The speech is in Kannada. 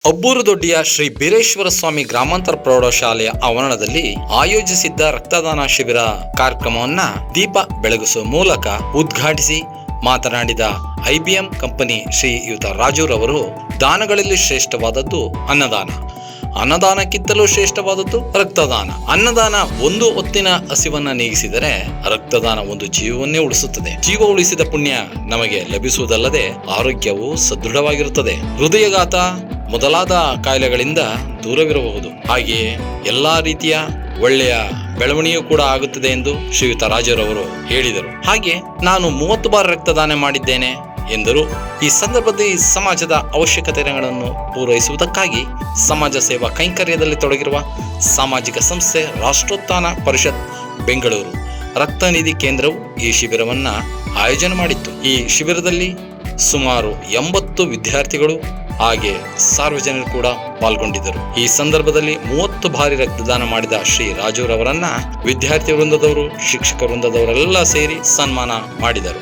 ಅಬ್ಬೂರು ದೊಡ್ಡಿಯ ಶ್ರೀ ಬೀರೇಶ್ವರ ಸ್ವಾಮಿ ಗ್ರಾಮಾಂತರ ಪ್ರೌಢಶಾಲೆಯ ಆವರಣದಲ್ಲಿ ಆಯೋಜಿಸಿದ್ದ ರಕ್ತದಾನ ಶಿಬಿರ ಕಾರ್ಯಕ್ರಮವನ್ನ ದೀಪ ಬೆಳಗಿಸುವ ಮೂಲಕ ಉದ್ಘಾಟಿಸಿ ಮಾತನಾಡಿದ IBM ಕಂಪನಿ ಶ್ರೀಯುತ ರಾಜುರವರು, ದಾನಗಳಲ್ಲಿ ಶ್ರೇಷ್ಠವಾದದ್ದು ಅನ್ನದಾನಕ್ಕಿಂತಲೂ ಶ್ರೇಷ್ಠವಾದದ್ದು ರಕ್ತದಾನ. ಅನ್ನದಾನ ಒಂದು ಹೊತ್ತಿನ ಹಸಿವನ್ನ ನೀಗಿಸಿದರೆ, ರಕ್ತದಾನ ಒಂದು ಜೀವವನ್ನೇ ಉಳಿಸುತ್ತದೆ. ಜೀವ ಉಳಿಸಿದ ಪುಣ್ಯ ನಮಗೆ ಲಭಿಸುವುದಲ್ಲದೆ ಆರೋಗ್ಯವು ಸದೃಢವಾಗಿರುತ್ತದೆ. ಹೃದಯಘಾತ ಮೊದಲಾದ ಕಾಯಿಲೆಗಳಿಂದ ದೂರವಿರಬಹುದು. ಹಾಗೆಯೇ ಎಲ್ಲಾ ರೀತಿಯ ಒಳ್ಳೆಯ ಬೆಳವಣಿಗೆ ಕೂಡ ಆಗುತ್ತದೆ ಎಂದು ಶ್ರೀಯುತ ರಾಜರವರು ಹೇಳಿದರು. ಹಾಗೆ ನಾನು 30 ಬಾರಿ ರಕ್ತದಾನ ಮಾಡಿದ್ದೇನೆ ಎಂದರು. ಈ ಸಂದರ್ಭದಲ್ಲಿ ಸಮಾಜದ ಅವಶ್ಯಕತೆಗಳನ್ನು ಪೂರೈಸುವುದಕ್ಕಾಗಿ ಸಮಾಜ ಸೇವಾ ಕೈಂಕರ್ಯದಲ್ಲಿ ತೊಡಗಿರುವ ಸಾಮಾಜಿಕ ಸಂಸ್ಥೆ ರಾಷ್ಟ್ರೋತ್ಥಾನ ಪರಿಷತ್ ಬೆಂಗಳೂರು ರಕ್ತನಿಧಿ ಕೇಂದ್ರವು ಈ ಶಿಬಿರವನ್ನ ಆಯೋಜನೆ ಮಾಡಿತ್ತು. ಈ ಶಿಬಿರದಲ್ಲಿ ಸುಮಾರು 80 ವಿದ್ಯಾರ್ಥಿಗಳು ಹಾಗೆ ಸಾರ್ವಜನಿಕರು ಕೂಡ ಪಾಲ್ಗೊಂಡಿದ್ದರು. ಈ ಸಂದರ್ಭದಲ್ಲಿ 30 ಬಾರಿ ರಕ್ತದಾನ ಮಾಡಿದ ಶ್ರೀ ರಾಜುರವರನ್ನ ವಿದ್ಯಾರ್ಥಿ ವೃಂದದವರು, ಶಿಕ್ಷಕ ವೃಂದದವರೆಲ್ಲ ಸೇರಿ ಸನ್ಮಾನ ಮಾಡಿದರು.